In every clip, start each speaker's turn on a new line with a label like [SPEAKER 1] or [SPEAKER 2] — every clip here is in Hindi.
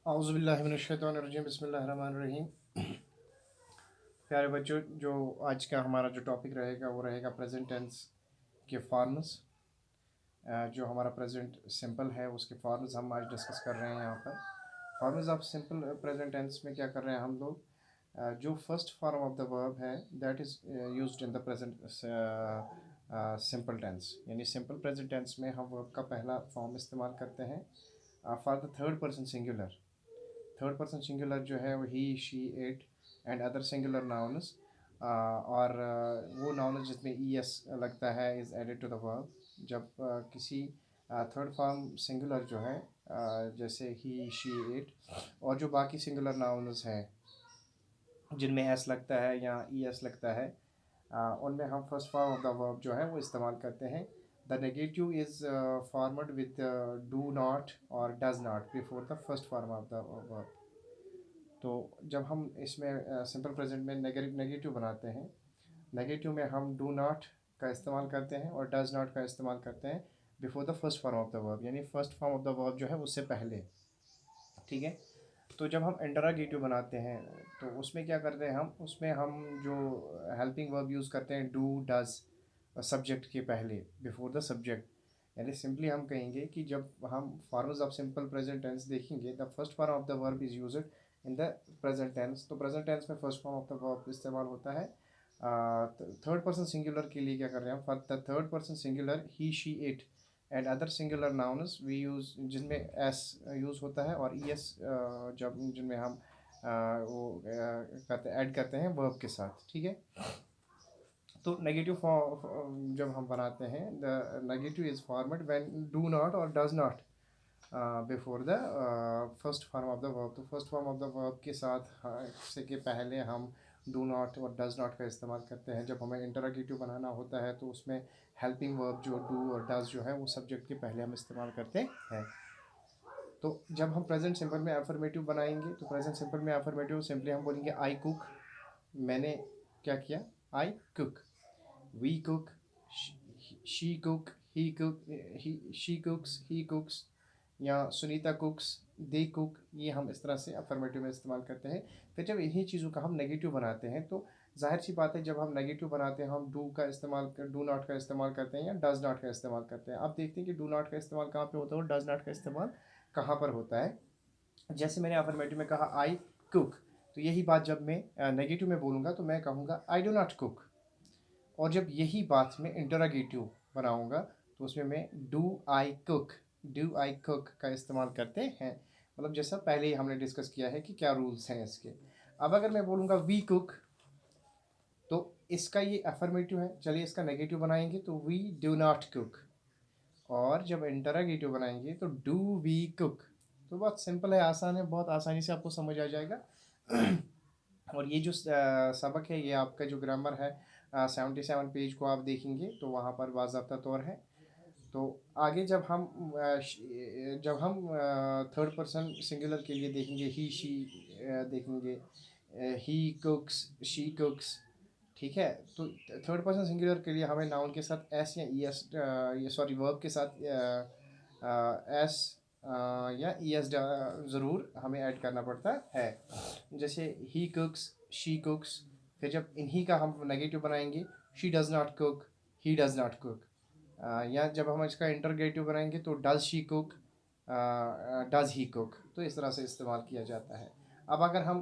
[SPEAKER 1] औज़ुबिल्लाहि बिस्मिल्लाहिर्रहमानिर्रहीम। प्यारे बच्चों, जो आज का हमारा जो टॉपिक रहेगा वो रहेगा प्रेजेंट टेंस के फॉर्म्स। जो हमारा प्रेजेंट सिंपल है उसके फॉर्म्स हम आज डिस्कस कर रहे हैं यहाँ पर। Forms of simple present tense में क्या कर रहे हैं हम लोग, जो first form of the verb है that is used in the present simple tense, यानी सिंपल प्रेजेंट टेंस में हम वर्ब का पहला फॉर्म इस्तेमाल करते हैं for the third person singular. Third person singular जो है वो he she it and other singular nouns, और वो नाउन जिसमें ई एस लगता है is added to the verb. जब किसी थर्ड फॉर्म सिंगुलर जो है जैसे ही शी इट और जो बाकी सिंगुलर नाउन्स हैं जिनमें एस लगता है या ई एस लगता है, उनमें हम first form of the verb जो है वो इस्तेमाल करते हैं। The negative is formed with do not और does not before the first form of the verb. तो जब हम इसमें सिंपल प्रेजेंट में नेगेटिव बनाते हैं, नेगेटिव में हम डू नॉट का इस्तेमाल करते हैं और डज नॉट का इस्तेमाल करते हैं before the first form of the verb, यानी first form of the verb जो है उससे पहले। ठीक है। तो जब हम इंटरोगेटिव बनाते हैं तो उसमें क्या करते हैं, हम उसमें हम जो हेल्पिंग वर्ब यूज़ करते हैं डू डज सब्जेक्ट के पहले, बिफोर द सब्जेक्ट। यानी सिंपली हम कहेंगे कि जब हम forms of simple present tense देखेंगे the first form of the verb is used in the present tense. तो प्रेजेंट टेंस में first form of the verb इस्तेमाल होता है। थर्ड पर्सन सिंगुलर के लिए क्या कर रहे हैं, for the third person singular he she it and other singular nouns we use, जिनमें एस यूज़ होता है और ई एस जब जिनमें हम वो करते ऐड करते हैं वर्ब के साथ। ठीक है। तो नेगेटिव फॉर्म जब हम बनाते हैं the negative is format when do not और does not before the first form of the verb. तो first form of the verb के साथ से के पहले हम डू नॉट और डज नॉट का इस्तेमाल करते हैं। जब हमें इंटरोगेटिव बनाना होता है तो उसमें हेल्पिंग वर्ब जो डू और डज जो है वो सब्जेक्ट के पहले हम इस्तेमाल करते हैं। तो जब हम प्रेजेंट सिंपल में अफर्मेटिव बनाएंगे तो प्रेजेंट सिंपल में अफर्मेटिव सिंपली हम बोलेंगे आई कुक, मैंने क्या किया, I cook. We cook, she cook, he cook, she cooks, he cooks, या सुनीता कुक्स, दे कुक। ये हम इस तरह से अफर्मेटिव में इस्तेमाल करते हैं। फिर जब इन्हीं चीज़ों का हम नेगेटिव बनाते हैं तो जाहिर सी बात है, जब हम नेगेटिव बनाते हैं हम डू का इस्तेमाल डू नॉट का इस्तेमाल करते हैं या डज नॉट का इस्तेमाल करते हैं। आप देखते हैं कि डू नॉट का इस्तेमाल कहाँ पे होता है और डज नॉट का इस्तेमाल कहाँ पर होता है। जैसे मैंने अफर्मेटिव में कहा आई कुक, तो यही बात जब मैं नेगेटिव में बोलूँगा तो मैं कहूँगा आई डू नॉट कुक। और जब यही बात मैं इंटरोगेटिव बनाऊँगा तो उसमें मैं डू आई कुक का इस्तेमाल करते हैं। मतलब जैसा पहले ही हमने डिस्कस किया है कि क्या रूल्स हैं इसके। अब अगर मैं बोलूँगा वी कुक तो इसका ये अफर्मेटिव है, चलिए इसका नेगेटिव बनाएंगे तो वी डू नॉट कुक। और जब इंटरोगेटिव बनाएंगे तो डू वी कुक। तो बहुत सिंपल है, आसान है, बहुत आसानी से आपको समझ आ जाएगा। और ये जो सबक है ये आपका जो ग्रामर है 77 पेज को आप देखेंगे तो वहाँ पर बाज़ाब्ता तौर है। तो आगे जब हम थर्ड पर्सन सिंगुलर के लिए देखेंगे ही शी देखेंगे, ही कुक्स, शी कुक्स। ठीक है। तो थर्ड पर्सन सिंगुलर के लिए हमें नाउन के साथ एस या ई एस, ये सॉरी वर्ब के साथ एस या ई एस ज़रूर हमें ऐड करना पड़ता है। जैसे ही कुक्स, शी कुक्स। फिर जब इन्हीं का हम नेगेटिव बनाएंगे she does not cook, he does not cook. या जब हम इसका इंटरगेटिव बनाएंगे तो does she cook, does he cook. तो इस तरह से इस्तेमाल किया जाता है। अब अगर हम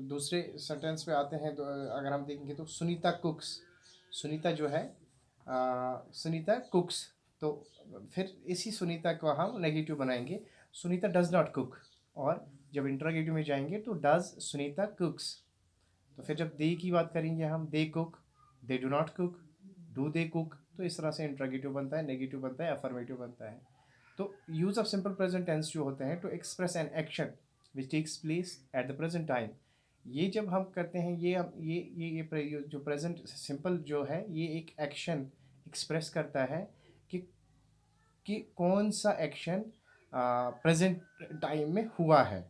[SPEAKER 1] दूसरे सेंटेंस पे आते हैं तो अगर हम देखेंगे तो सुनीता कुक्स, सुनीता जो है सुनीता कुक्स। तो फिर इसी सुनीता को हम नेगेटिव बनाएंगे सुनीता डज़ नॉट कुक। और जब इंटरोगेटिव में जाएंगे तो डज़ सुनीता कुक्स। तो फिर जब दे की बात करेंगे हम they cook, they do not cook, do they cook. तो इस तरह से इंटरोगेटिव बनता है, नेगेटिव बनता है, अफर्मेटिव बनता है। तो use of simple present tense जो होते हैं to express an action which takes place at the present time. ये जब हम करते हैं ये जो प्रेजेंट सिंपल जो है ये एक एक्शन एक्सप्रेस करता है कि कौन सा एक्शन प्रेजेंट टाइम में हुआ है।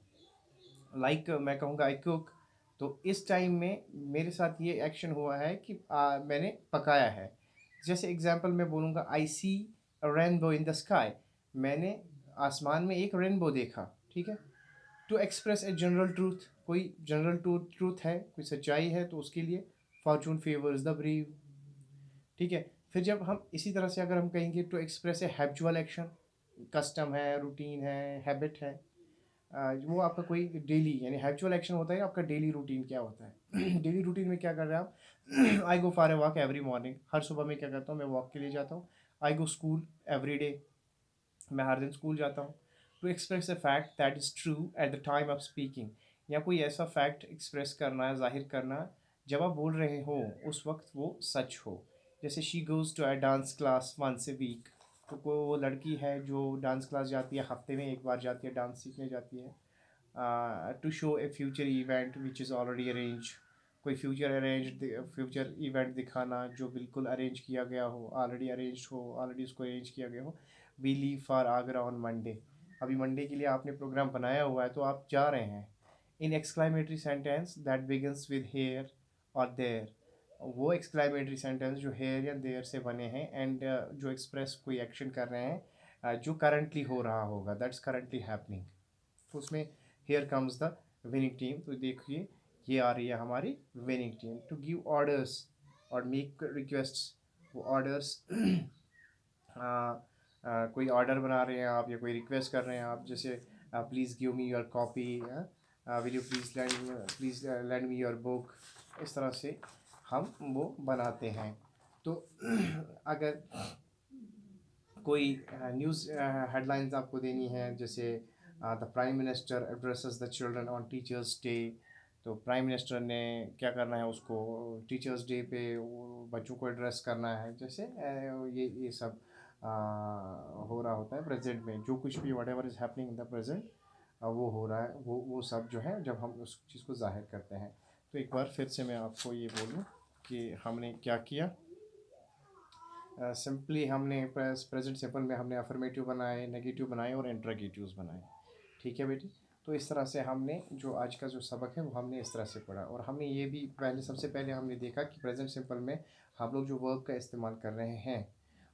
[SPEAKER 1] लाइक मैं कहूँगा आई कुक, तो इस टाइम में मेरे साथ ये एक्शन हुआ है कि मैंने पकाया है। जैसे एग्जांपल मैं बोलूँगा I see rainbow in the sky, मैंने आसमान में एक रेनबो देखा, ठीक है, to express a general truth, कोई जनरल ट्रूथ है, कोई सच्चाई है, तो उसके लिए फॉर्चून फेवर्स द ब्रीव, ठीक है। फिर जब हम इसी तरह से अगर हम कहेंगे to express a habitual action, custom है, रूटीन है, हैबिट है, वो आपका कोई डेली यानी हैबिचुअल एक्शन होता है, आपका डेली रूटीन क्या होता है। डेली रूटीन में क्या कर रहे हैं आप। I go for a walk every morning, हर सुबह मैं क्या करता हूँ, मैं वॉक के लिए जाता हूँ। I go school every day, मैं हर दिन स्कूल जाता हूँ। To express a fact that is true at the time of speaking, या कोई ऐसा फैक्ट एक्सप्रेस करना है, जाहिर करना, जब आप बोल रहे हो उस वक्त वो सच हो। जैसे she goes to a dance class once a week, तो वो लड़की है जो डांस क्लास जाती है, हफ्ते में एक बार जाती है, डांस सीखने जाती है। To show a future event which is already arrange, कोई फ्यूचर इवेंट दिखाना जो बिल्कुल अरेंज किया गया हो, ऑलरेडी अरेंज हो, ऑलरेडी उसको अरेंज किया गया हो। We leave for Agra on Monday, अभी मंडे के लिए आपने प्रोग्राम बनाया हुआ है तो आप जा रहे हैं। In exclamatory sentence that begins with here और देयर, वो एक्सक्लामेटरी सेंटेंस जो हेयर या देयर से बने हैं एंड जो एक्सप्रेस कोई एक्शन कर रहे हैं, जो करंटली हो रहा होगा, दैट्स करंटली हैपनिंग। तो उसमें here comes the winning team, तो देखिए ये आ रही है हमारी winning team. To give orders और मेक रिक्वेस्ट्स, वो ऑर्डर्स कोई ऑर्डर बना रहे हैं आप या कोई रिक्वेस्ट कर रहे हैं आप, जैसे please give me your copy, will you please land me your book, इस तरह से हम वो बनाते हैं। तो अगर कोई न्यूज़ हेडलाइंस आपको देनी है, जैसे the prime minister addresses the children on teachers day, तो प्राइम मिनिस्टर ने क्या करना है, उसको टीचर्स डे पे वो बच्चों को एड्रेस करना है, जैसे ये सब हो रहा होता है प्रेजेंट में, जो कुछ भी what ever is happening in the present वो हो रहा है, वो सब जो है जब हम उस चीज़ को जाहिर करते हैं। तो एक बार फिर से मैं आपको ये बोलूँ कि हमने क्या किया। सिंपली हमने प्रेजेंट सिंपल में हमने अफर्मेटिव बनाए, नेगेटिव बनाए और इंट्रोगेटिव्स बनाए, ठीक है बेटी। तो इस तरह से हमने जो आज का जो सबक है वो हमने इस तरह से पढ़ा, और हमने ये भी सबसे पहले हमने देखा कि प्रेजेंट सिंपल में हम लोग जो वर्ब का इस्तेमाल कर रहे हैं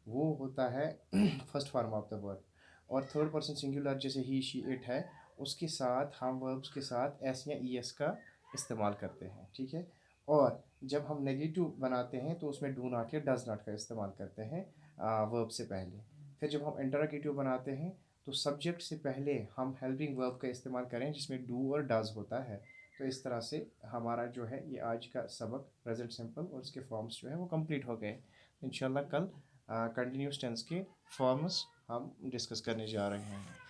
[SPEAKER 1] वो होता है first form of the verb, और थर्ड पर्सन सिंगुलर जैसे ही शी इट है, उसके साथ हम वर्ब्स के साथ एस या ई एस का इस्तेमाल करते हैं, ठीक है। और जब हम नेगेटिव बनाते हैं तो उसमें डू नॉट या डज नॉट का इस्तेमाल करते हैं वर्ब से पहले। फिर जब हम इंटरोगेटिव बनाते हैं तो सब्जेक्ट से पहले हम हेल्पिंग वर्ब का इस्तेमाल करें जिसमें डू और डज होता है। तो इस तरह से हमारा जो है ये आज का सबक प्रेजेंट सिंपल और इसके फॉर्म्स जो है वो कंप्लीट हो गए। इंशाल्लाह कल कंटिन्यूस टेंस के फॉर्म्स हम डिस्कस करने जा रहे हैं।